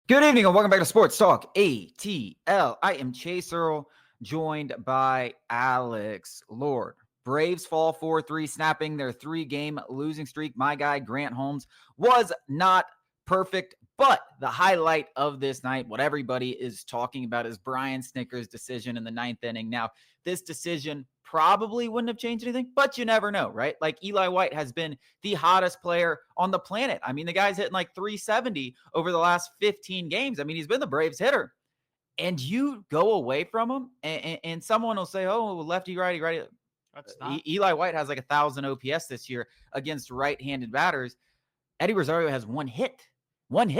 Good evening and welcome back to Sports Talk ATL. I am Chase Earl, joined by Alex Lord. Braves fall 4-3, snapping their 3-game losing streak. My guy, Grant Holmes, was not perfect, but the highlight of this night, what everybody is talking about, is Brian Snitker's decision in the 9th inning. Now, this decision probably wouldn't have changed anything, but you never know, right? Like Eli White has been the hottest player on the planet. I mean, the guy's hitting like 370 over the last 15 games. I mean, he's been the Braves hitter. And you go away from him, and someone will say, oh, lefty, righty. That's not. Eli White has like 1,000 OPS this year against right-handed batters. Eddie Rosario has one hit, and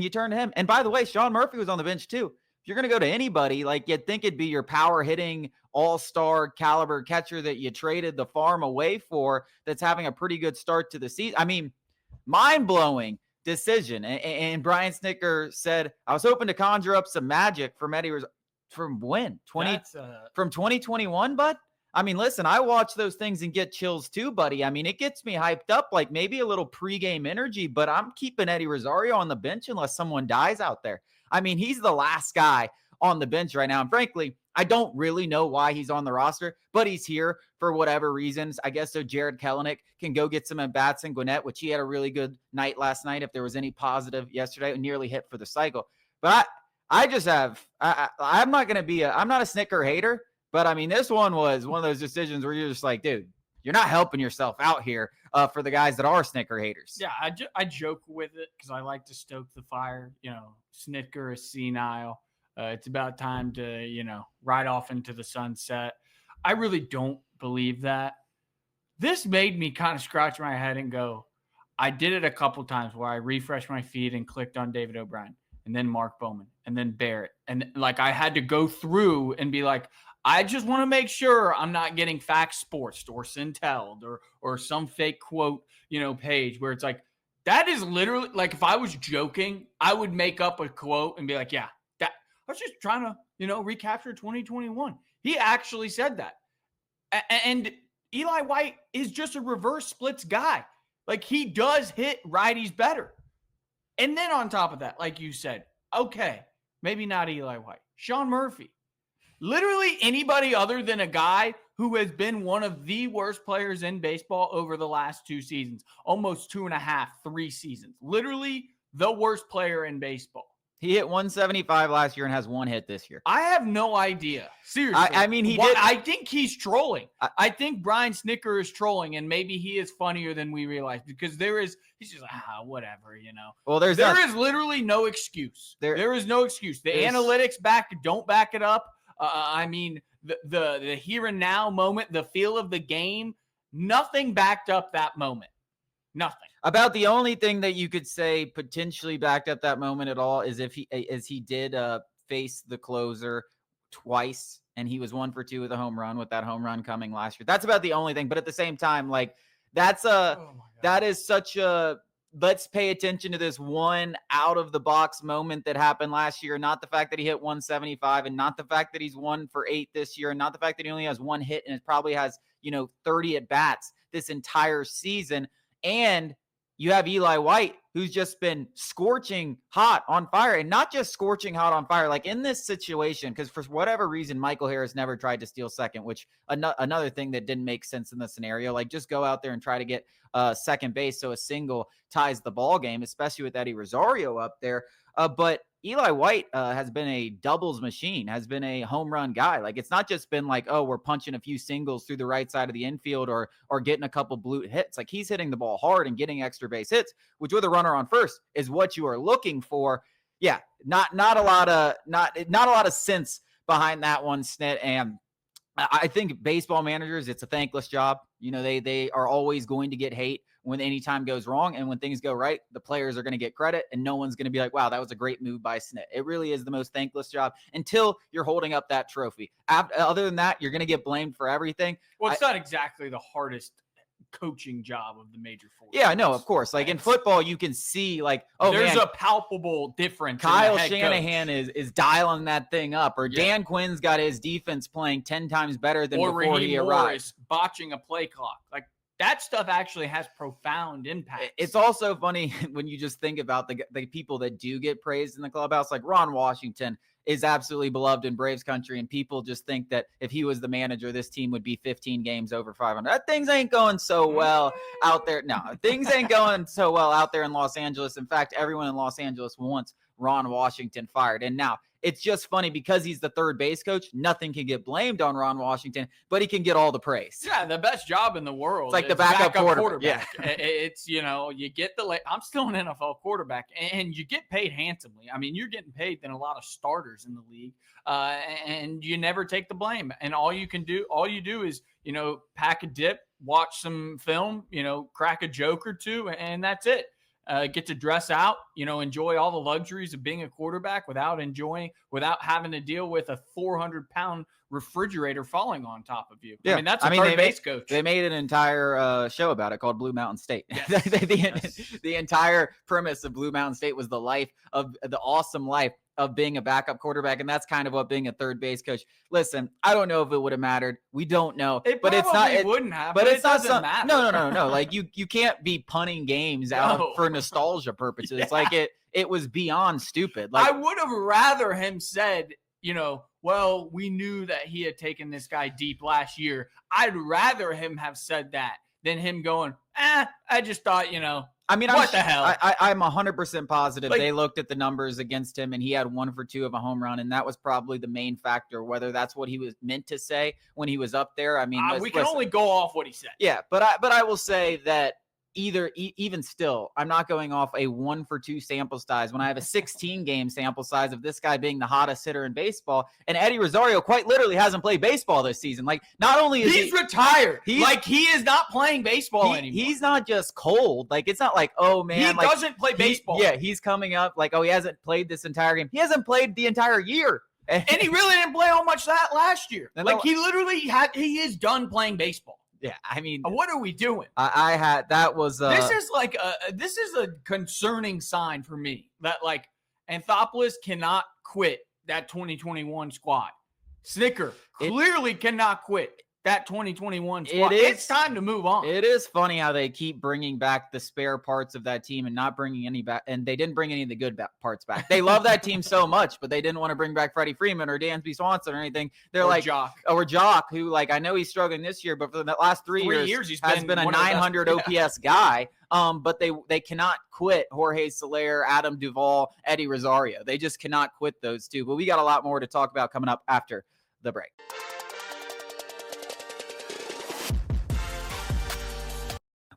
you turn to him. And by the way, Sean Murphy was on the bench too. If you're going to go to anybody, like you'd think it'd be your power hitting all-star caliber catcher that you traded the farm away for that's having a pretty good start to the season. I mean, mind-blowing decision. And Brian Snitker said, I was hoping to conjure up some magic from Eddie Rosario. From when? From 2021, bud? I mean, listen, I watch those things and get chills too, buddy. I mean, it gets me hyped up, like maybe a little pregame energy, but I'm keeping Eddie Rosario on the bench unless someone dies out there. I mean, he's the last guy on the bench right now. And frankly, I don't really know why he's on the roster, but he's here for whatever reasons. I guess so Jared Kelenic can go get some at-bats in Gwinnett, which he had a really good night last night. If there was any positive yesterday, nearly hit for the cycle. But I'm not going to be I'm not a Snitker hater. But, I mean, this one was one of those decisions where you're just like, dude, you're not helping yourself out here for the guys that are Snitker haters. Yeah, I joke with it because I like to stoke the fire. You know, Snitker is senile. It's about time to, ride off into the sunset. I really don't believe that. This made me kind of scratch my head and go, I did it a couple times where I refreshed my feed and clicked on David O'Brien and then Mark Bowman and then Barrett. And, I had to go through and be like, I just want to make sure I'm not getting Fact Sports or Centelled or some fake quote, page where it's like, that is literally like, if I was joking, I would make up a quote and be like, yeah, that I was just trying to, recapture 2021. He actually said that. And Eli White is just a reverse splits guy. Like he does hit righties better. And then on top of that, like you said, okay, maybe not Eli White, Sean Murphy. Literally anybody other than a guy who has been one of the worst players in baseball over the last 2 seasons, almost 2.5, 3 seasons. Literally the worst player in baseball. He hit 175 last year and has 1 hit this year. I have no idea. Seriously. I mean, he did. I think he's trolling. I think Brian Snitker is trolling, and maybe he is funnier than we realize because he's just whatever, Well, there is literally no excuse. There is no excuse. The analytics don't back it up. I mean, the here and now moment, the feel of the game, nothing backed up that moment. Nothing. About the only thing that you could say potentially backed up that moment at all is if he did face the closer twice, and he was 1 for 2 with a home run, with that home run coming last year. That's about the only thing. But at the same time, like that is such a let's pay attention to this one out of the box moment that happened last year. Not the fact that he hit 175 and not the fact that he's 1 for 8 this year and not the fact that he only has 1 hit and it probably has, 30 at bats this entire season. And you have Eli White, who's just been scorching hot on fire, and not just scorching hot on fire, like in this situation, because for whatever reason, Michael Harris never tried to steal second, which another thing that didn't make sense in the scenario. Like just go out there and try to get second base so a single ties the ball game, especially with Eddie Rosario up there. But Eli White has been a doubles machine, has been a home run guy. Like it's not just been like, oh, we're punching a few singles through the right side of the infield or getting a couple blue hits. Like he's hitting the ball hard and getting extra base hits, which with a runner on first is what you are looking for. Yeah, not a lot of sense behind that one, Snit. And I think baseball managers, it's a thankless job. They are always going to get hate when any time goes wrong, and when things go right, the players are going to get credit, and no one's going to be like, wow, that was a great move by Snit. It really is the most thankless job until you're holding up that trophy. Other than that, you're going to get blamed for everything. Well, it's not exactly the hardest coaching job of the major four. Yeah, no, of course. Like in football, you can see like, oh, there's a palpable difference. Kyle Shanahan is dialing that thing up, or Dan Quinn's got his defense playing 10 times better than before he arrived. Morris botching a play clock. Like that stuff actually has profound impact. It's also funny when you just think about the people that do get praised in the clubhouse, like Ron Washington is absolutely beloved in Braves country, and people just think that if he was the manager, this team would be 15 games over 500. Things ain't going so well out there. No, things ain't going so well out there in Los Angeles. In fact, everyone in Los Angeles wants Ron Washington fired. And now it's just funny because he's the third base coach. Nothing can get blamed on Ron Washington, but he can get all the praise. Yeah, the best job in the world. It's like the backup quarterback. Yeah. It's, you get I'm still an NFL quarterback, and you get paid handsomely. I mean, you're getting paid than a lot of starters in the league, and you never take the blame. And all you do is, pack a dip, watch some film, crack a joke or two, and that's it. Get to dress out, enjoy all the luxuries of being a quarterback without having to deal with a 400-pound refrigerator falling on top of you. Yeah. I mean, that's a third base coach. They made an entire show about it called Blue Mountain State. Yes. The entire premise of Blue Mountain State was the awesome life of being a backup quarterback, and that's kind of what being a third base coach. Listen, I don't know if it would have mattered. We don't know. It wouldn't have. But it doesn't matter. No. Like you can't be punting games out for nostalgia purposes. Yeah. Like it was beyond stupid. Like, I would have rather him said, well, we knew that he had taken this guy deep last year. I'd rather him have said that than him going, I just thought, I mean, what the hell? I'm 100% positive they looked at the numbers against him, and he had 1 for 2 of a home run, and that was probably the main factor. Whether that's what he was meant to say when he was up there, I mean, we can only go off what he said. Yeah, but I will say that even still, I'm not going off a 1 for 2 sample size when I have a 16 game sample size of this guy being the hottest hitter in baseball. And Eddie Rosario quite literally hasn't played baseball this season. Like, not only is he's retired, he is not playing baseball anymore. He's not just cold. Like, it's not like, oh man, he doesn't play baseball. Yeah, he's coming up like, oh, he hasn't played this entire game. He hasn't played the entire year. And he really didn't play all much that last year. He is done playing baseball. Yeah, I mean, what are we doing? This is a concerning sign for me that Anthopoulos cannot quit that 2021 squad. Snitker clearly cannot quit that 2021 squad. It's time to move on. It is funny how they keep bringing back the spare parts of that team and not bringing any back. And they didn't bring any of the good parts back. They love that team so much, but they didn't want to bring back Freddie Freeman or Dansby Swanson or anything. They're Jock, who I know he's struggling this year, but for the last 3 years he's been a 900 OPS guy. But they cannot quit Jorge Soler, Adam Duvall, Eddie Rosario. They just cannot quit those two. But we got a lot more to talk about coming up after the break.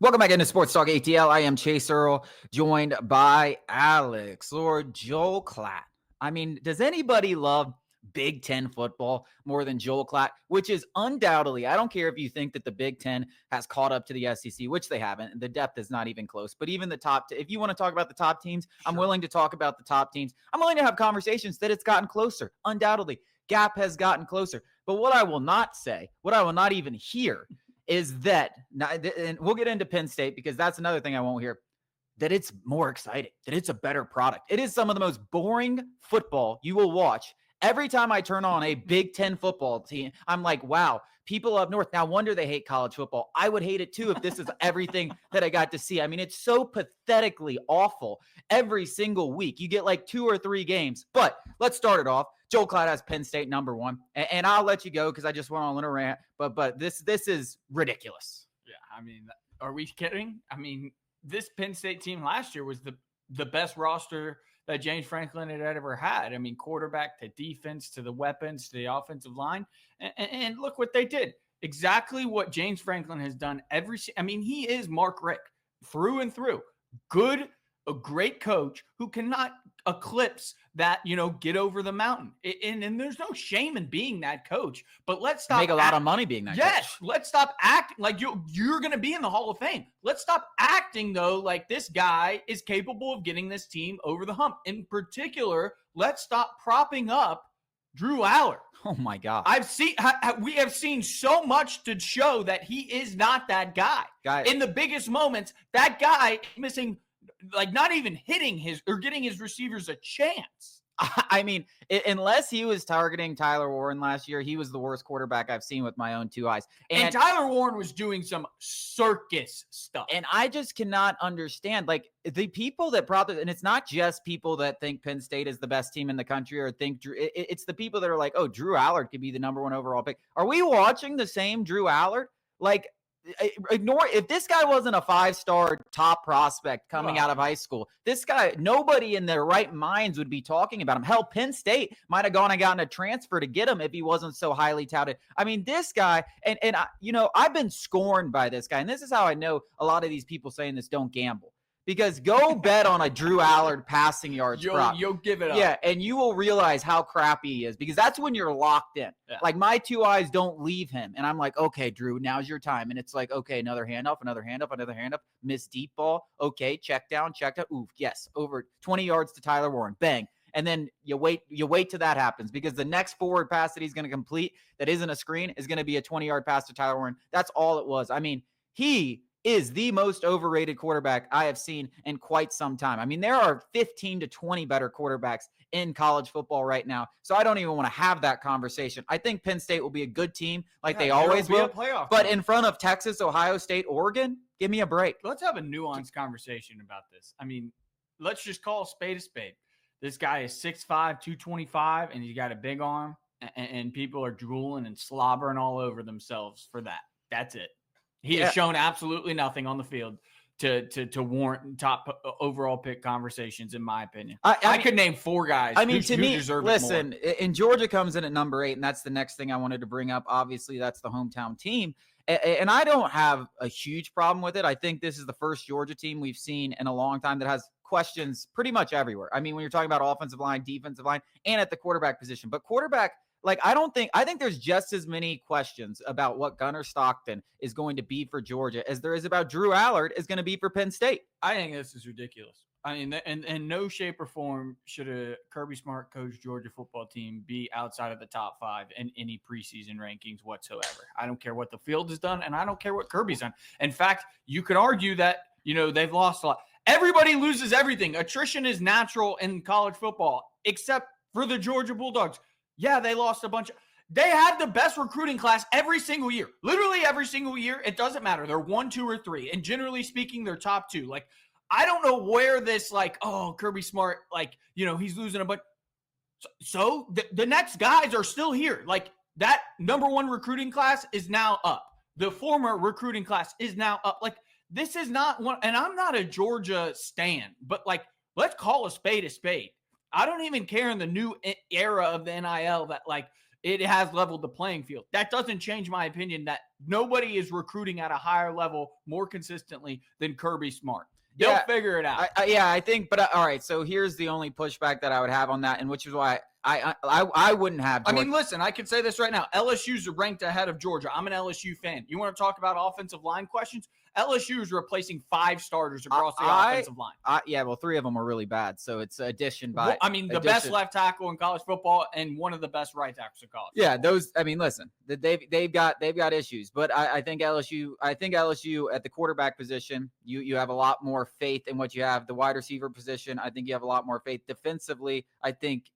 Welcome back into Sports Talk ATL. I am Chase Earl, joined by Alex or Joel Klatt. I mean, does anybody love Big Ten football more than Joel Klatt? Which is undoubtedly, I don't care if you think that the Big Ten has caught up to the SEC, which they haven't. The depth is not even close. But even the top, if you want to talk about the top teams, sure. I'm willing to talk about the top teams. I'm willing to have conversations that it's gotten closer. Undoubtedly, gap has gotten closer. But what I will not say, what I will not even hear, is that, and we'll get into Penn State because that's another thing I won't hear, that it's more exciting, that it's a better product. It is some of the most boring football you will watch. Every time I turn on a Big Ten football team, I'm like, wow, people up north, no wonder they hate college football. I would hate it too if this is everything that I got to see. I mean, it's so pathetically awful every single week. You get like 2 or 3 games. But let's start it off. Joel Klatt has Penn State number 1, and I'll let you go because I just went on a rant. But this is ridiculous. Yeah, I mean, are we kidding? I mean, this Penn State team last year was the best roster that James Franklin had ever had. I mean, quarterback to defense to the weapons to the offensive line, and look what they did. Exactly what James Franklin has done he is Mark Richt through and through. A great coach who cannot eclipse that, get over the mountain. And there's no shame in being that coach, but let's stop. Make a lot of money being that coach. Yes, let's stop acting like you're going to be in the Hall of Fame. Let's stop acting, though, like this guy is capable of getting this team over the hump. In particular, let's stop propping up Drew Aller. Oh, my God. We have seen so much to show that he is not that guy. In the biggest moments, that guy is missing, not even hitting getting his receivers a chance. I mean, unless he was targeting Tyler Warren last year, he was the worst quarterback I've seen with my own two eyes. And Tyler Warren was doing some circus stuff. And I just cannot understand, like, the people that brought this, and it's not just people that think Penn State is the best team in the country or think it's the people that are like, oh, Drew Allard could be the number 1 overall pick. Are we watching the same Drew Allard? Like, ignore if this guy wasn't a 5-star top prospect coming out of high school, this guy, nobody in their right minds would be talking about him. Hell, Penn State might have gone and gotten a transfer to get him if he wasn't so highly touted. I mean, this guy, and I, I've been scorned by this guy, and this is how I know a lot of these people saying this don't gamble. Because go bet on a Drew Allard passing yards prop. You'll give it up. Yeah, and you will realize how crappy he is, because that's when you're locked in. Yeah. Like, my two eyes don't leave him. And I'm like, okay, Drew, now's your time. And it's like, okay, another handoff, another handoff, another handoff. Miss deep ball. Okay, check down. Oof, yes, over 20 yards to Tyler Warren. Bang. And then you wait till that happens, because the next forward pass that he's going to complete that isn't a screen is going to be a 20-yard pass to Tyler Warren. That's all it was. I mean, he is the most overrated quarterback I have seen in quite some time. I mean, there are 15 to 20 better quarterbacks in college football right now. So I don't even want to have that conversation. I think Penn State will be a good team, like they always will. But in front of Texas, Ohio State, Oregon, give me a break. Let's have a nuanced conversation about this. I mean, let's just call a spade a spade. This guy is 6'5", 225, and he's got a big arm, and people are drooling and slobbering all over themselves for that. That's it. He has shown absolutely nothing on the field to warrant top overall pick conversations, in my opinion. I could name 4 guys. I mean, to me, deserve listen, and Georgia comes in at number 8, and that's the next thing I wanted to bring up. Obviously, that's the hometown team. And I don't have a huge problem with it. I think this is the first Georgia team we've seen in a long time that has questions pretty much everywhere. I mean, when you're talking about offensive line, defensive line, and at the quarterback position. But quarterback, like, I think there's just as many questions about what Gunnar Stockton is going to be for Georgia as there is about Drew Allard is going to be for Penn State. I think this is ridiculous. I mean, in no shape or form should a Kirby Smart coach Georgia football team be outside of the top 5 in any preseason rankings whatsoever. I don't care what the field has done, and I don't care what Kirby's done. In fact, you could argue that, they've lost a lot. Everybody loses everything. Attrition is natural in college football, except for the Georgia Bulldogs. Yeah, they lost a bunch. They had the best recruiting class every single year. Literally every single year. It doesn't matter. They're 1, 2, or 3. And generally speaking, they're top 2. Like, I don't know where this, like, oh, Kirby Smart, like, he's losing a bunch. So the next guys are still here. Like, that number 1 recruiting class is now up. The former recruiting class is now up. Like, this is not one. And I'm not a Georgia stan, but, like, let's call a spade a spade. I don't even care in the new era of the NIL that, like, it has leveled the playing field. That doesn't change my opinion that nobody is recruiting at a higher level more consistently than Kirby Smart. They'll figure it out. I think, but all right. So here's the only pushback that I would have on that, and which is why I wouldn't have Georgia. I mean, listen, I can say this right now. LSU's ranked ahead of Georgia. I'm an LSU fan. You want to talk about offensive line questions? LSU is replacing 5 starters across the offensive line. Well, 3 of them are really bad. So it's addition by. The best left tackle in college football and one of the best right tackles in college. Yeah, those. I mean, listen, they've got issues, but I think LSU at the quarterback position, you have a lot more faith in what you have. The wide receiver position, I think you have a lot more faith. Defensively, I think.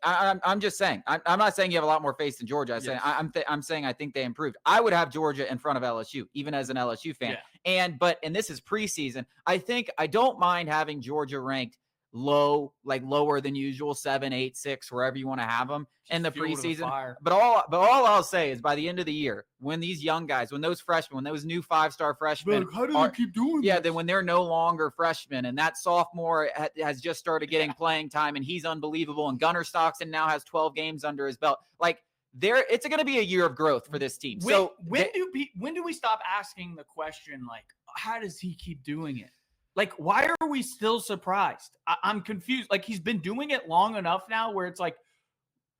I'm just saying. I'm not saying you have a lot more faith in Georgia. I'm saying I think they improved. I would have Georgia in front of LSU, even as an LSU fan. Yeah. And this is preseason. I don't mind having Georgia ranked low, like lower than usual, 7, 8, 6, wherever you want to have them in the preseason. But all I'll say is by the end of the year, when these young guys, when those freshmen, when those new 5-star freshmen, how do they keep doing this? Then when they're no longer freshmen and that sophomore has just started getting playing time and he's unbelievable, and Gunnar Stockton now has 12 games under his belt, like it's going to be a year of growth for this team. When do we stop asking the question, like, how does he keep doing it? Like, why are we still surprised? I'm confused. Like, he's been doing it long enough now where it's like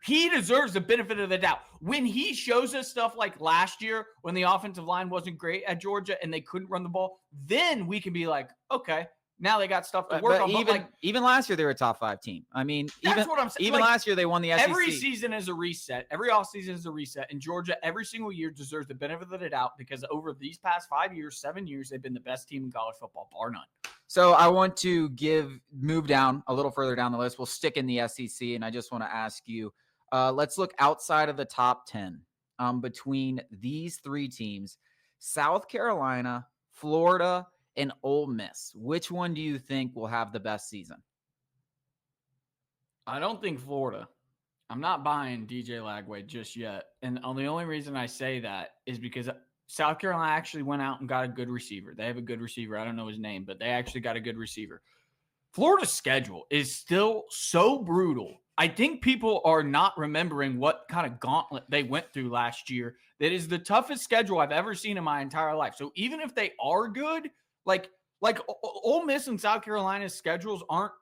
he deserves the benefit of the doubt. When he shows us stuff like last year when the offensive line wasn't great at Georgia and they couldn't run the ball, then we can be like, okay, now they got stuff to work on. Even last year, they were a top 5 team. I mean, that's what I'm saying. Even last year, they won the SEC. Every season is a reset. Every offseason is a reset. And Georgia, every single year, deserves the benefit of the doubt because over these past 5 years, 7 years, they've been the best team in college football, bar none. So I want to move down a little further down the list. We'll stick in the SEC, and I just want to ask you, let's look outside of the top 10 between these three teams, South Carolina, Florida, and Ole Miss. Which one do you think will have the best season? I don't think Florida. I'm not buying DJ Lagway just yet. And the only reason I say that is because South Carolina actually went out and got a good receiver. They have a good receiver. I don't know his name, but they actually got a good receiver. Florida's schedule is still so brutal. I think people are not remembering what kind of gauntlet they went through last year. That is the toughest schedule I've ever seen in my entire life. So even if they are good, like Ole Miss and South Carolina's schedules aren't,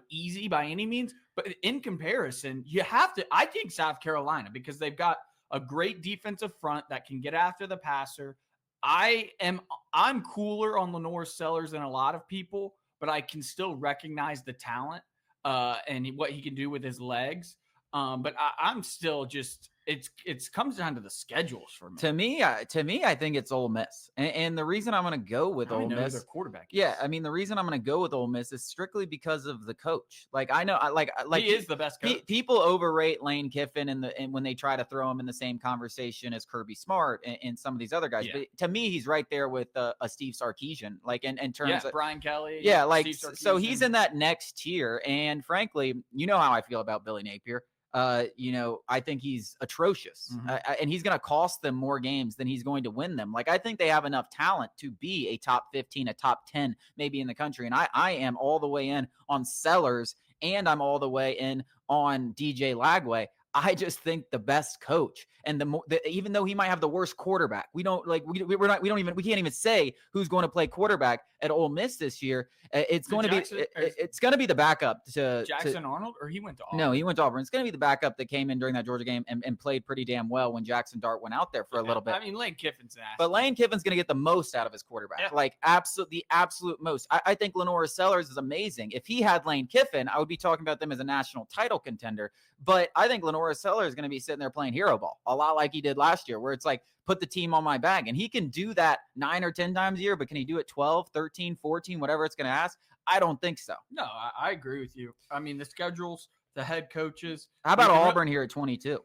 easy by any means, but in comparison, you have to, I think South Carolina, because they've got a great defensive front that can get after the passer. I'm cooler on Lenore Sellers than a lot of people, but I can still recognize the talent and what he can do with his legs. But I'm still just it comes down to the schedules for me. To me, I think it's Ole Miss, and the reason I'm going to go with Ole Miss, their quarterback. Yeah, I mean the reason I'm going to go with Ole Miss is strictly because of the coach. Like I know, like he is the best coach. People overrate Lane Kiffin and when they try to throw him in the same conversation as Kirby Smart and some of these other guys. Yeah. But to me, he's right there with a Steve Sarkisian, like in terms of Brian Kelly. Yeah, like so he's in that next tier. And frankly, you know how I feel about Billy Napier. I think he's atrocious and he's going to cost them more games than he's going to win them. Like, I think they have enough talent to be a top 15, a top 10, maybe in the country. And I am all the way in on Sellers and I'm all the way in on DJ Lagway. I just think the best coach, and even though he might have the worst quarterback, we can't even say who's going to play quarterback at Ole Miss this year. It's going to be the backup to Jackson Arnold, or he went to Auburn. No, he went to Auburn. It's going to be the backup that came in during that Georgia game and played pretty damn well when Jackson Dart went out there for a little bit. I mean, Lane Kiffin's nasty. But Lane Kiffin's going to get the most out of his quarterback, like the absolute most. I think Lenore Sellers is amazing. If he had Lane Kiffin, I would be talking about them as a national title contender. But I think Lenore Sellers is going to be sitting there playing hero ball a lot like he did last year, where it's like, put the team on my back. And he can do that 9 or 10 times a year, but can he do it 12, 13, 14, whatever it's going to ask? I don't think so. No, I agree with you. I mean, the schedules, the head coaches. How about Auburn here at 22?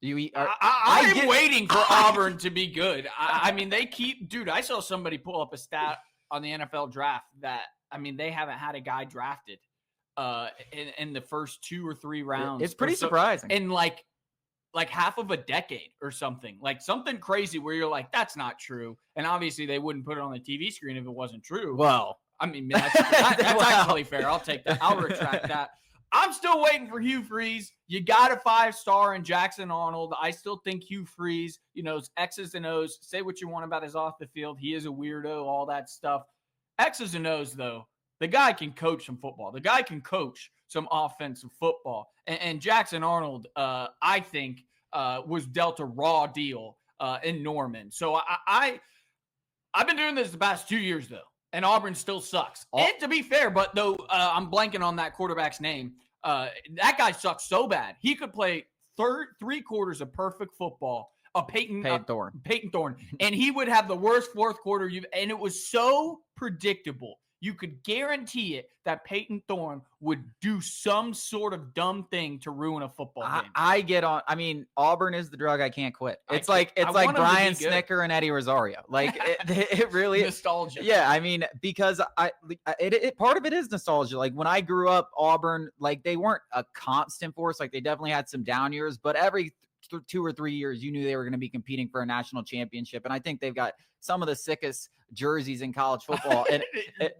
I'm waiting for Auburn to be good. I mean, I saw somebody pull up a stat on the NFL draft that, I mean, they haven't had a guy drafted in the first 2 or 3 rounds. It's pretty surprising. In like half of a decade or something, like something crazy where you're like, that's not true. And obviously they wouldn't put it on the TV screen if it wasn't true. Well, I mean, that's actually fair. I'll take that. I'll retract that. I'm still waiting for Hugh Freeze. You got a 5-star in Jackson Arnold. I still think Hugh Freeze, X's and O's. Say what you want about his off the field. He is a weirdo, all that stuff. X's and O's, though, the guy can coach some football. The guy can coach some offensive football. And Jackson Arnold, I think, was dealt a raw deal in Norman. So I've been doing this the past 2 years, though, and Auburn still sucks. And to be fair, but though I'm blanking on that quarterback's name, that guy sucks so bad. He could play 3 quarters of perfect football. Peyton Thorne. And he would have the worst fourth quarter and it was so predictable. You could guarantee it that Peyton Thorne would do some sort of dumb thing to ruin a football game. I get on. I mean, Auburn is the drug I can't quit. It's like Brian Snitker and Eddie Rosario. Like it really is nostalgia. Yeah, I mean, because part of it is nostalgia. Like when I grew up, Auburn, like they weren't a constant force. Like they definitely had some down years, but every 2 or 3 years, you knew they were going to be competing for a national championship. And I think they've got some of the sickest jerseys in college football. And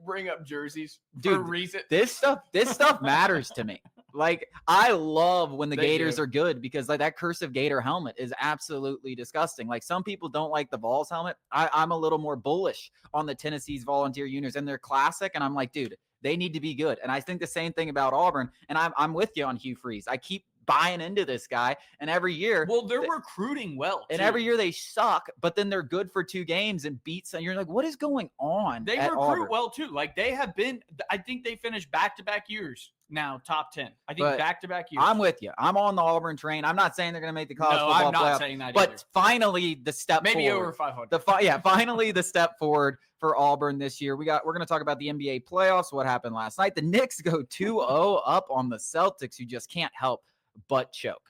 bring up jerseys for a reason. This stuff matters to me. Like I love when the Gators are good because like that cursive Gator helmet is absolutely disgusting. Like some people don't like the Vols helmet. I'm a little more bullish on the Tennessee's Volunteer Unions, and they're classic. And I'm like, dude, they need to be good. And I think the same thing about Auburn. And I'm with you on Hugh Freeze. I keep buying into this guy. And every year, well, they're recruiting well, and too. every year they suck, but then they're good for 2 games and beat some. You're like, what is going on? They at recruit Auburn? well, too. Like, they have been, I think they finished back-to-back years now, top 10. I think back-to-back years. I'm with you. I'm on the Auburn train. I'm not saying they're going to make the college football playoff. I'm not saying that but either. Finally, the step maybe forward. Over 500. Finally the step forward for Auburn this year. We're going to talk about the NBA playoffs, what happened last night. The Knicks go 2-0 up on the Celtics, who just can't help but choke.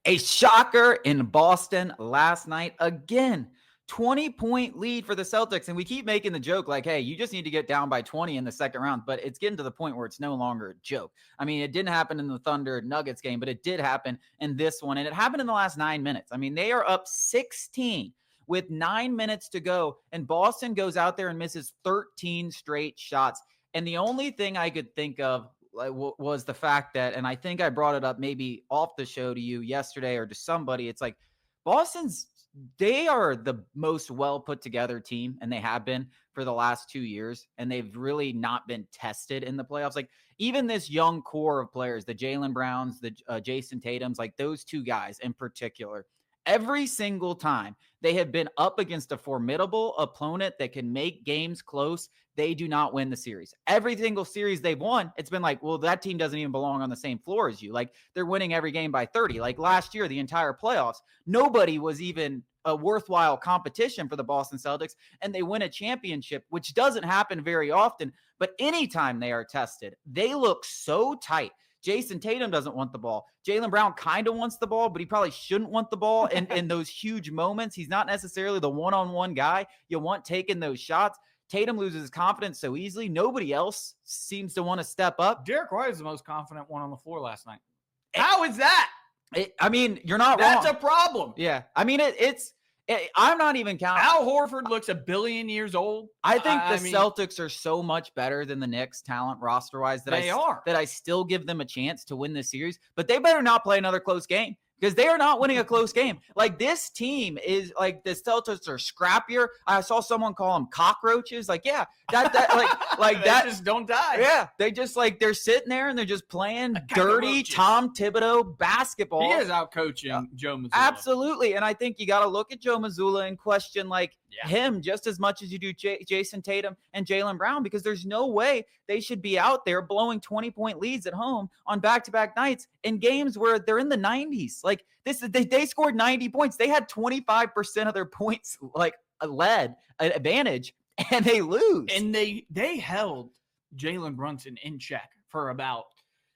A shocker in Boston last night again. 20-point lead for the Celtics. And we keep making the joke like, hey, you just need to get down by 20 in the second round. But it's getting to the point where it's no longer a joke. I mean, it didn't happen in the Thunder Nuggets game, but it did happen in this one. And it happened in the last 9 minutes. I mean, they are up 16 with 9 minutes to go. And Boston goes out there and misses 13 straight shots. And the only thing I could think of was the fact that, and I think I brought it up maybe off the show to you yesterday or to somebody, it's like they are the most well put together team, and they have been for the last 2 years, and they've really not been tested in the playoffs. Like even this young core of players, the Jaylen Browns, the Jason Tatums, like those 2 guys in particular, every single time they have been up against a formidable opponent that can make games close, they do not win the series. Every single series they've won, it's been like, well, that team doesn't even belong on the same floor as you. Like they're winning every game by 30. Like last year, the entire playoffs, nobody was even a worthwhile competition for the Boston Celtics, and they win a championship, which doesn't happen very often. But anytime they are tested, they look so tight. Jason Tatum doesn't want the ball. Jaylen Brown kind of wants the ball, but he probably shouldn't want the ball in those huge moments. He's not necessarily the one-on-one guy you want taking those shots. Tatum loses his confidence so easily. Nobody else seems to want to step up. Derek White is the most confident one on the floor last night. How is that? I mean, you're not wrong. That's a problem. Yeah. I mean, I'm not even counting. Al Horford looks a billion years old. I think the Celtics are so much better than the Knicks talent roster-wise that I still give them a chance to win this series. But they better not play another close game, because they are not winning a close game. Like this team is like the Celtics are scrappier. I saw someone call them cockroaches. Like, yeah, like that just don't die. Yeah, they just like they're sitting there and they're just playing dirty Tom Thibodeau basketball. He is out coaching Joe Mazzulla. Absolutely, and I think you got to look at Joe Mazzulla and question him just as much as you do Jason Tatum and Jaylen Brown, because there's no way they should be out there blowing 20-point leads at home on back-to-back nights in games where they're in the 90s. Like this, they scored 90 points. They had 25% of their points led advantage, and they lose. And they held Jalen Brunson in check for about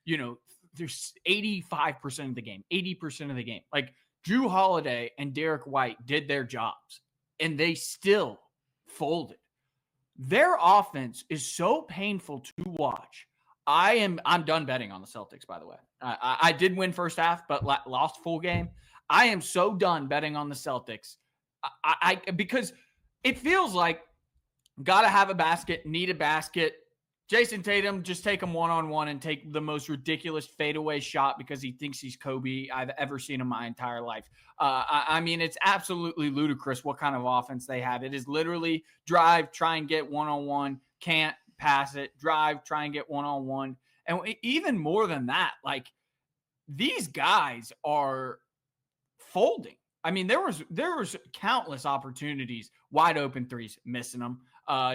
there's 85% of the game, 80% of the game. Like Drew Holiday and Derek White did their jobs, and they still folded. Their offense is so painful to watch. I'm done betting on the Celtics, by the way. I did win first half, but lost full game. I am so done betting on the Celtics. Because it feels like got to have a basket, need a basket. Jason Tatum, just take him one-on-one and take the most ridiculous fadeaway shot because he thinks he's Kobe I've ever seen in my entire life. I mean, it's absolutely ludicrous what kind of offense they have. It is literally drive, try and get one-on-one, can't pass it, drive, try and get one-on-one. And even more than that, like these guys are folding. I mean, there was countless opportunities, wide open threes, missing them.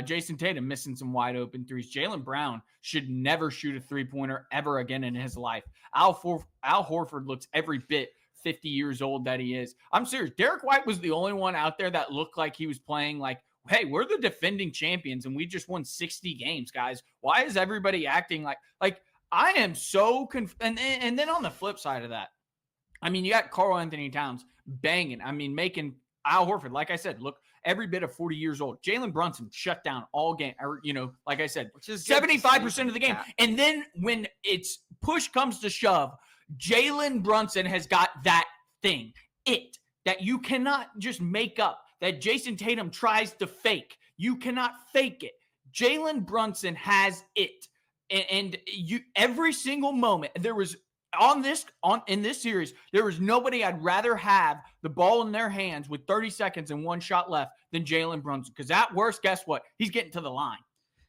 Jason Tatum missing some wide open threes. Jaylen Brown should never shoot a three-pointer ever again in his life. Al Horford looks every bit 50 years old that he is. I'm serious. Derek White was the only one out there that looked like he was playing like, hey, we're the defending champions and we just won 60 games, guys. Why is everybody acting like I am so and then on the flip side of that, I mean, you got Karl Anthony Towns banging. I mean, making Al Horford, like I said, look every bit of 40 years old. Jalen Brunson shut down all game, or, like I said, which is 75% of the game. And then when it's push comes to shove, Jalen Brunson has got that thing, that you cannot just make up, that Jason Tatum tries to fake. You cannot fake it. Jalen Brunson has it. And you every single moment, there was in this series, there was nobody I'd rather have the ball in their hands with 30 seconds and one shot left than Jalen Brunson. Because at worst, guess what? He's getting to the line.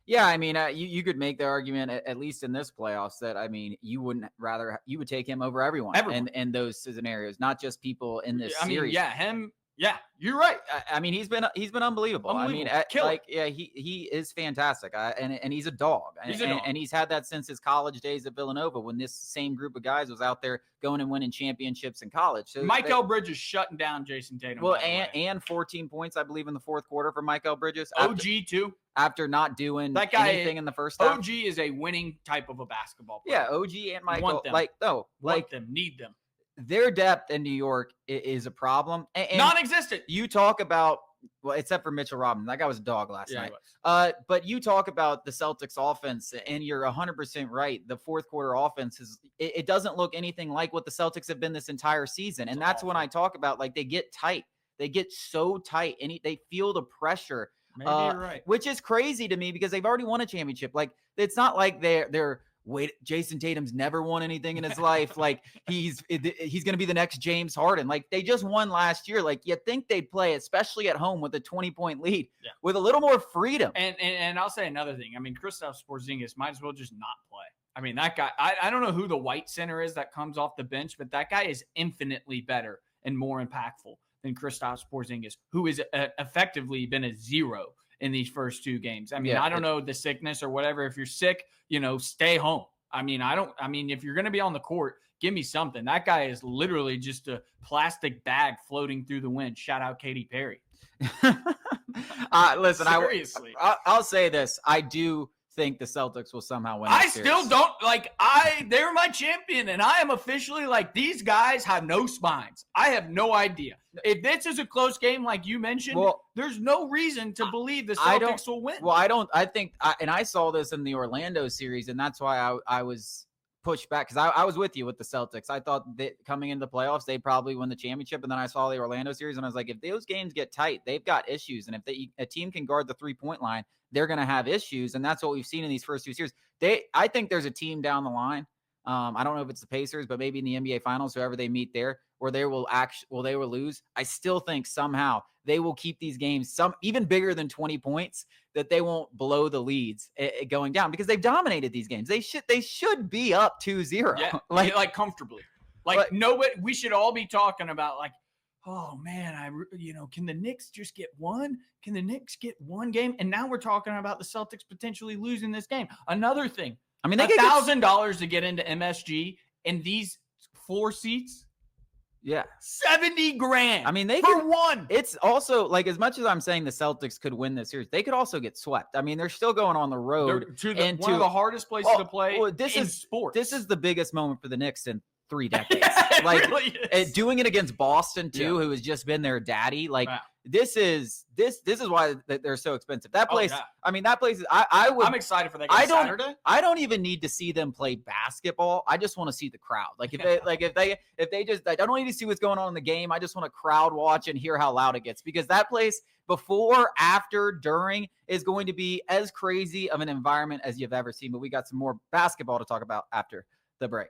Yeah, I mean, you could make the argument at least in this playoffs that you you would take him over everyone. In those scenarios, not just people in this series. Yeah, him. Yeah, you're right. I mean, he's been unbelievable. He is fantastic. And he's a dog. And he's had that since his college days at Villanova, when this same group of guys was out there going and winning championships in college. So Mikal Bridges shutting down Jason Tatum. Well, and 14 points, I believe, in the fourth quarter for Mikal Bridges. OG too. After not doing anything in the first half. OG is a winning type of a basketball player. Yeah, OG and Mikal. Want them. Need them. Their depth in New York is a problem. And non-existent. You talk about, well, except for Mitchell Robinson. That guy was a dog last night. But you talk about the Celtics offense, and you're 100% right. The fourth quarter offense it doesn't look anything like what the Celtics have been this entire season. And that's when I talk about, like, they get tight. They get so tight, and they feel the pressure. Maybe you're right. Which is crazy to me because they've already won a championship. Like, it's not like they're Jason Tatum's never won anything in his life. Like, he's going to be the next James Harden. Like, they just won last year. Like, you'd think they'd play, especially at home with a 20-point lead, with a little more freedom. And I'll say another thing. I mean, Kristaps Porzingis might as well just not play. I mean, that guy, I don't know who the white center is that comes off the bench, but that guy is infinitely better and more impactful than Kristaps Porzingis, who has effectively been a zero in these first two games. I mean, I don't know the sickness or whatever. If you're sick, stay home. I mean, if you're going to be on the court, give me something. That guy is literally just a plastic bag floating through the wind. Shout out Katy Perry. Listen, seriously, I'll say this. I do think the Celtics will somehow win. I still don't they're my champion, and I am officially like, these guys have no spines. I have no idea. If this is a close game, like you mentioned, there's no reason to believe the Celtics will win. Well, I saw this in the Orlando series, and that's why I was pushed back, because I was with you with the Celtics. I thought that coming into the playoffs, they'd probably win the championship. And then I saw the Orlando series, and I was like, if those games get tight, they've got issues. And if a team can guard the 3-point line, they're going to have issues. And that's what we've seen in these first two series. I think there's a team down the line. I don't know if it's the Pacers, but maybe in the NBA Finals, whoever they meet there, where they will lose. I still think somehow they will keep these games even bigger than 20 points, that they won't blow the leads going down, because they've dominated these games. They should be up 2-0. Yeah, like comfortably. Nobody. We should all be talking about, like, oh man, can the Knicks just get one? Can the Knicks get one game? And now we're talking about the Celtics potentially losing this game. Another thing. I mean, they get $1,000 to get into MSG, and these 4 seats. Yeah. $70,000. I mean, one. It's also, like, as much as I'm saying the Celtics could win this series, they could also get swept. I mean, they're still going on the road one of the hardest places to play in sports. This is the biggest moment for the Knicks in 3 decades. It really is. Doing it against Boston too, who has just been their daddy. Like, this is why they're so expensive. That place. I mean, that place is. I'm excited for that game Saturday. I don't even need to see them play basketball. I just want to see the crowd. Like, if they just, I don't need to see what's going on in the game. I just want to crowd watch and hear how loud it gets, because that place, before, after, during, is going to be as crazy of an environment as you've ever seen. But we got some more basketball to talk about after the break.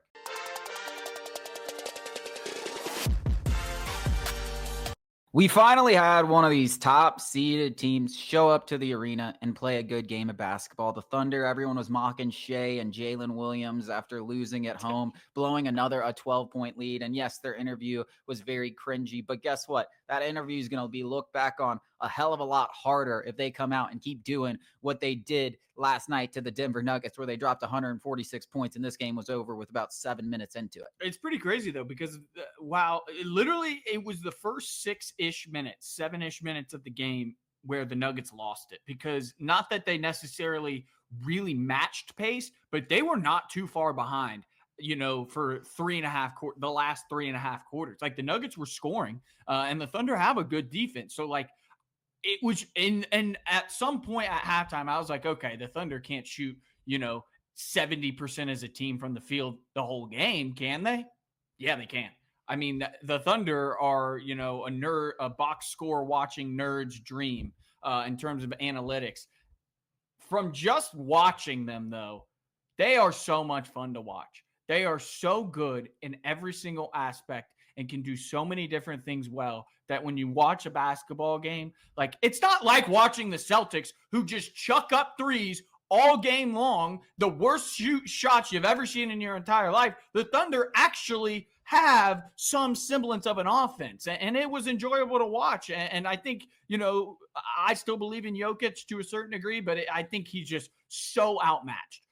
We finally had one of these top-seeded teams show up to the arena and play a good game of basketball. The Thunder, everyone was mocking Shea and Jaylen Williams after losing at home, blowing a 12-point lead. And yes, their interview was very cringy. But guess what? That interview is going to be looked back on a hell of a lot harder if they come out and keep doing what they did last night to the Denver Nuggets, where they dropped 146 points, and this game was over with about 7 minutes into it. It's pretty crazy, though, because it was the first 7-ish minutes of the game where the Nuggets lost it, because not that they necessarily really matched pace, but they were not too far behind, for the last 3.5 quarters. Like, the Nuggets were scoring, and the Thunder have a good defense. So, like, it was and at some point at halftime, I was like, okay, the Thunder can't shoot, 70% as a team from the field the whole game, can they? Yeah, they can. I mean, the Thunder are, a box score watching nerd's dream in terms of analytics. From just watching them, though, they are so much fun to watch. They are so good in every single aspect and can do so many different things well, that when you watch a basketball game, like, it's not like watching the Celtics, who just chuck up threes all game long, the worst shots you've ever seen in your entire life, the Thunder actually have some semblance of an offense. And it was enjoyable to watch. And I think, I still believe in Jokic to a certain degree, but I think he's just so outmatched.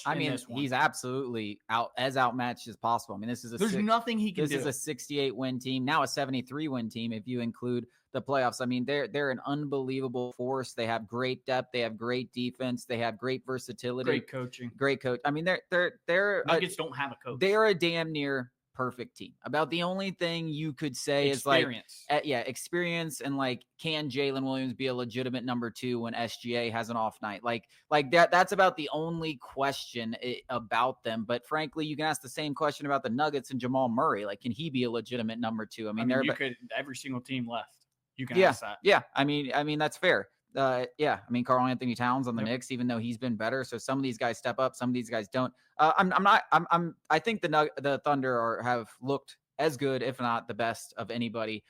I mean, he's absolutely outmatched as possible. I mean, there's nothing he can do. This is a 68 win team, now a 73 win team if you include the playoffs. I mean, they're an unbelievable force. They have great depth. They have great defense. They have great versatility. Great coaching. Great coach. I mean, they're Nuggets don't have a coach. They're a damn near perfect team. About the only thing you could say experience. Is experience, and like, can Jalen Williams be a legitimate number 2 when SGA has an off night? Like that's about the only question about them. But frankly, you can ask the same question about the Nuggets and Jamal Murray. Like, can he be a legitimate number 2? I mean every single team left. You can ask that. Yeah. I mean, that's fair. I mean, Karl Anthony Towns on the Knicks, even though he's been better. So some of these guys step up, some of these guys don't. I think the Thunder have looked as good, if not the best of anybody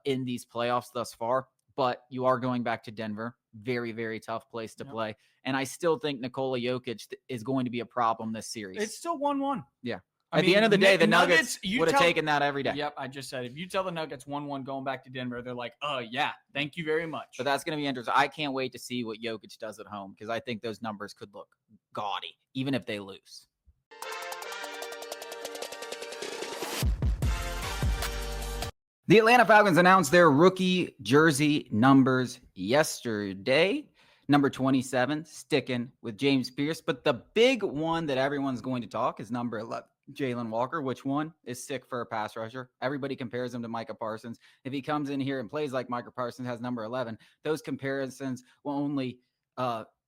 in these playoffs thus far. But you are going back to Denver. Very, very tough place to play. And I still think Nikola Jokic is going to be a problem this series. It's still 1-1. Yeah. At the end of the day, the Nuggets would have taken that every day. Yep, I just said, if you tell the Nuggets 1-1 going back to Denver, they're like, yeah, thank you very much. But that's going to be interesting. I can't wait to see what Jokic does at home, because I think those numbers could look gaudy, even if they lose. The Atlanta Falcons announced their rookie jersey numbers yesterday. Number 27, sticking with James Pierce. But the big one that everyone's going to talk is number 11, Jaylen Walker. Which one is sick for a pass rusher? Everybody compares him to Micah Parsons. If he comes in here and plays like Micah Parsons has number 11, those comparisons will only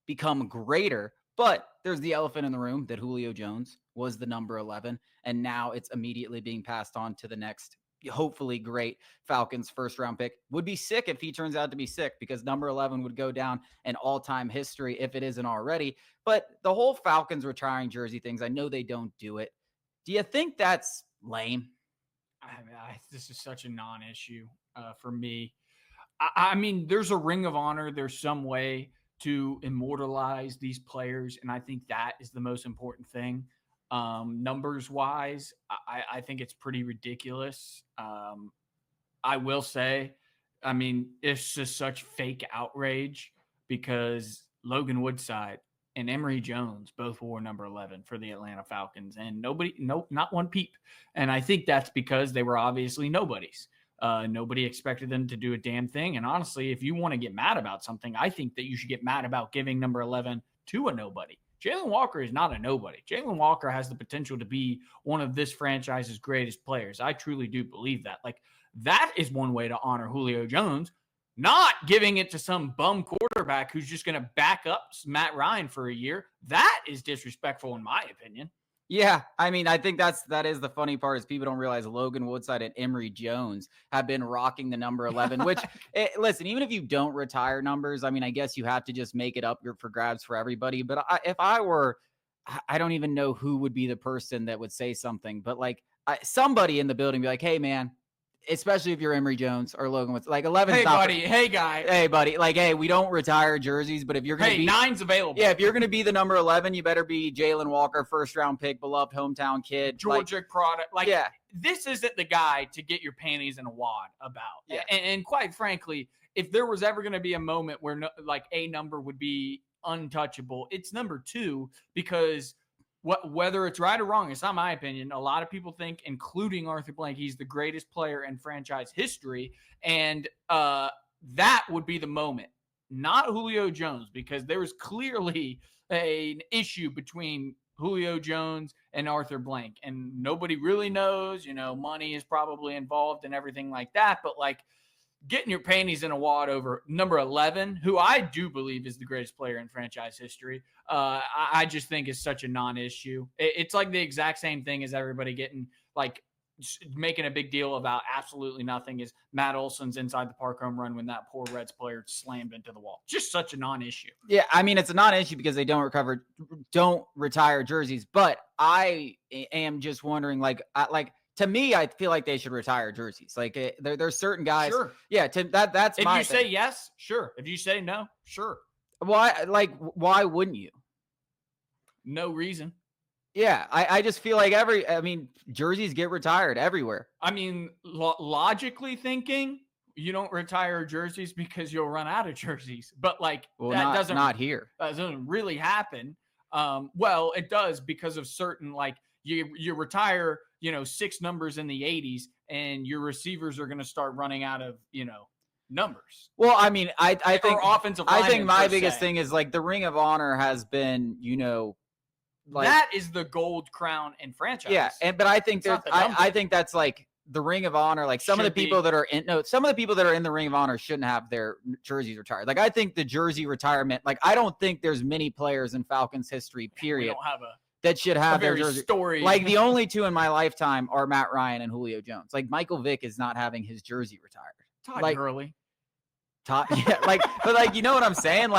become greater. But there's the elephant in the room that Julio Jones was the number 11, and now it's immediately being passed on to the next hopefully great Falcons first round pick. Would be sick if he turns out to be sick, because number 11 would go down in all-time history if it isn't already. But the whole Falcons retiring jersey things, I know they don't do it. Do you think that's lame? This is such a non-issue for me. I mean, there's a ring of honor. There's some way to immortalize these players, and I think that is the most important thing. Numbers wise, I think it's pretty ridiculous. I will say, I mean, it's just such fake outrage, because Logan Woodside and Emory Jones both wore number 11 for the Atlanta Falcons, and not one peep. And I think that's because they were obviously nobodies. Nobody expected them to do a damn thing. And honestly, if you want to get mad about something, I think that you should get mad about giving number 11 to a nobody. Jaylen Walker is not a nobody. Jaylen Walker has the potential to be one of this franchise's greatest players. I truly do believe that. Like, that is one way to honor Julio Jones, not giving it to some bum quarterback who's just going to back up Matt Ryan for a year. That is disrespectful, in my opinion. Yeah, I mean, I think that is the funny part, is people don't realize Logan Woodside and Emory Jones have been rocking the number 11, which, listen, even if you don't retire numbers, I mean, I guess you have to just make it up for grabs for everybody. But if I were, I don't even know who would be the person that would say something, but like somebody in the building be like, hey, man, especially if you're Emory Jones or Logan Woods, like 11. Hey, buddy. Hey, guy. Hey, buddy. Like, hey, we don't retire jerseys, but if you're going to be 9's available. Yeah, if you're going to be the number 11, you better be Jaylen Walker, first round pick, beloved hometown kid, Georgia product. This isn't the guy to get your panties in a wad about. Yeah. And quite frankly, if there was ever going to be a moment where a number would be untouchable, it's number 2, because whether it's right or wrong, it's not my opinion. A lot of people think, including Arthur Blank, he's the greatest player in franchise history. And that would be the moment, not Julio Jones, because there was clearly an issue between Julio Jones and Arthur Blank. And nobody really knows, money is probably involved and everything like that. But getting your panties in a wad over number 11, who I do believe is the greatest player in franchise history, I just think is such a non-issue. It's like the exact same thing as everybody getting making a big deal about absolutely nothing is Matt Olson's inside the park home run when that poor Reds player slammed into the wall. Just such a non-issue. Yeah, I mean, it's a non-issue because they don't retire jerseys. But I am just wondering, to me, I feel like they should retire jerseys. There's certain guys. Sure. Yeah. That's if my you say yes, sure. If you say no, sure. Why wouldn't you? No reason. Yeah, I just feel like jerseys get retired everywhere. I mean, logically thinking, you don't retire jerseys because you'll run out of jerseys. But that not here. That doesn't really happen. Well, it does because of certain you retire 6 numbers in the 80s, and your receivers are going to start running out of numbers. Well, I mean, I think offensive. I think my biggest thing is the Ring of Honor has been that is the gold crown in franchise. Yeah, but I think I think that's the Ring of Honor. Some of the people that are in the Ring of Honor shouldn't have their jerseys retired. I think the jersey retirement. I don't think there's many players in Falcons history. Period. We don't have that should have their jersey. Story. The only two in my lifetime are Matt Ryan and Julio Jones. Michael Vick is not having his jersey retired. Todd Gurley. But you know what I'm saying?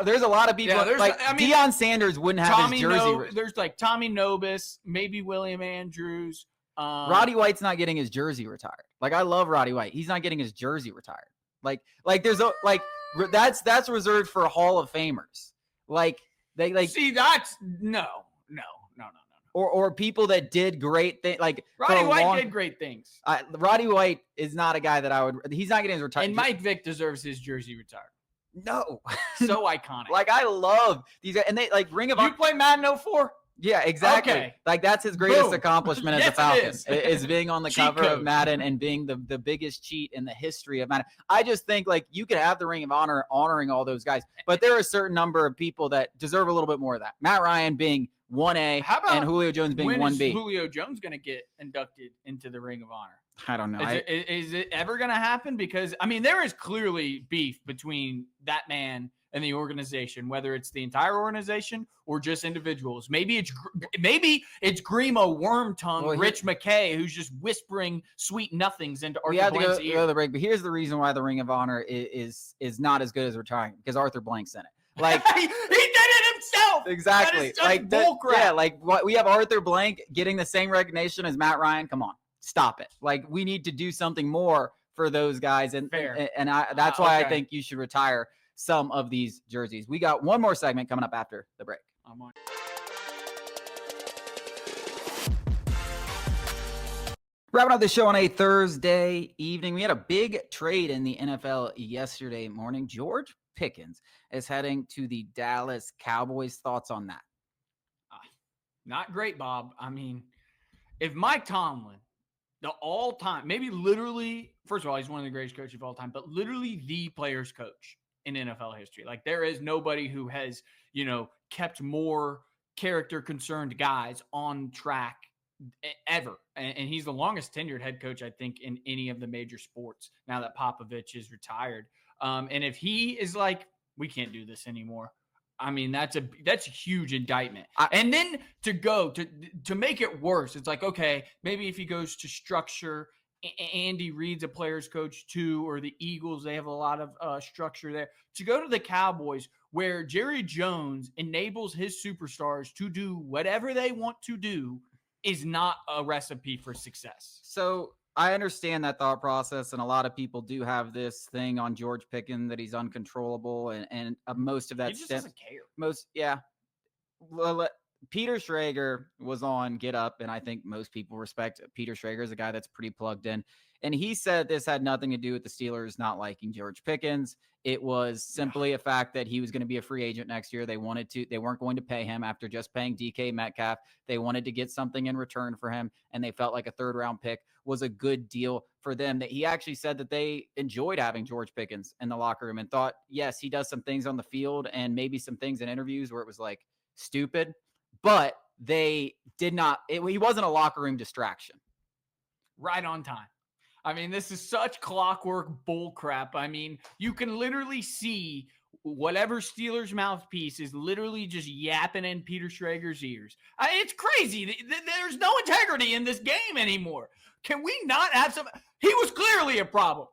There's a lot of people. Deion Sanders wouldn't have his jersey. There's Tommy Nobis, maybe William Andrews. Roddy White's not getting his jersey retired. I love Roddy White. He's not getting his jersey retired. That's reserved for Hall of Famers. See, that's no. Or people that did great things. Roddy White did great things. Roddy White is not a guy that I would. He's not getting his retired. And Mike Vick deserves his jersey retired. No, so iconic. I love these guys, and they Ring of Honor. You play Madden 04? Yeah, exactly. Okay. That's his greatest accomplishment as a Falcon is being on the Cheat cover code. of Madden and being the biggest cheat in the history of Madden. I just think you could have the Ring of Honor honoring all those guys, but there are a certain number of people that deserve a little bit more of that. Matt Ryan being 1A and Julio Jones being 1B. When is Julio Jones going to get inducted into the Ring of Honor? I don't know. Is it ever going to happen? Because, there is clearly beef between that man and the organization, whether it's the entire organization or just individuals. Maybe it's Grimo Wormtongue, Rich McKay, who's just whispering sweet nothings into Arthur Blank's ear. We have to go to the break, but here's the reason why the Ring of Honor is not as good as retiring, because Arthur Blank's in it. He did it himself. Exactly. Bullcrap. We have Arthur Blank getting the same recognition as Matt Ryan. Come on, stop it. We need to do something more for those guys, and that's why I think you should retire some of these jerseys. We got one more segment coming up after the break. Wrapping up the show on a Thursday evening, we had a big trade in the NFL yesterday morning. George Pickens is heading to the Dallas Cowboys. Thoughts on that? Not great, Bob. If Mike Tomlin, the all-time, maybe literally, first of all, he's one of the greatest coaches of all time, but literally the players' coach in NFL history. There is nobody who has, kept more character-concerned guys on track ever. And he's the longest tenured head coach, I think, in any of the major sports now that Popovich is retired. And if he is we can't do this anymore, that's a huge indictment. And then to make it worse, it's okay, maybe if he goes to structure, Andy Reid's a player's coach too, or the Eagles, they have a lot of structure there. To go to the Cowboys, where Jerry Jones enables his superstars to do whatever they want to do, is not a recipe for success. So I understand that thought process, and a lot of people do have this thing on George Pickens that he's uncontrollable, and most of that he just doesn't care. Peter Schrager was on Get Up, and I think most people respect Peter Schrager as a guy that's pretty plugged in. And he said this had nothing to do with the Steelers not liking George Pickens. It was simply a fact that he was going to be a free agent next year. They weren't going to pay him after just paying DK Metcalf. They wanted to get something in return for him, and they felt like a third-round pick was a good deal for them. That he actually said that they enjoyed having George Pickens in the locker room and thought, yes, he does some things on the field and maybe some things in interviews where it was stupid, but they did not. He wasn't a locker room distraction. Right on time. This is such clockwork bull crap. You can literally see whatever Steelers mouthpiece is literally just yapping in Peter Schrager's ears. It's crazy. There's no integrity in this game anymore. Can we not have some? He was clearly a problem.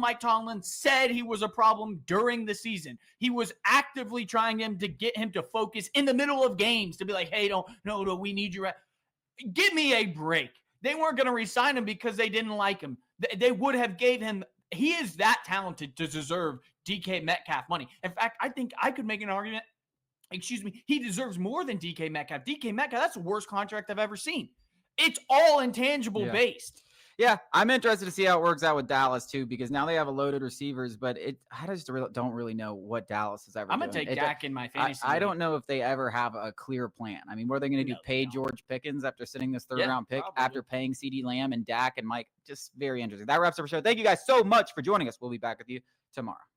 Mike Tomlin said he was a problem during the season. He was actively trying to get him to focus in the middle of games, to be like, hey, no, we need you. Give me a break. They weren't going to re-sign him because they didn't like him. They would have gave him. He is that talented to deserve DK Metcalf money. In fact, I think I could make an argument. He deserves more than DK Metcalf. DK Metcalf, that's the worst contract I've ever seen. It's all intangible based. Yeah, I'm interested to see how it works out with Dallas too, because now they have a loaded receivers, but I just don't really know what Dallas is ever. I'm gonna take Dak in my fantasy. I don't know if they ever have a clear plan. I mean, what are they going to do? Pay George Pickens after sitting this third round pick, after paying CeeDee Lamb and Dak and Mike? Just very interesting. That wraps up our show. Thank you guys so much for joining us. We'll be back with you tomorrow.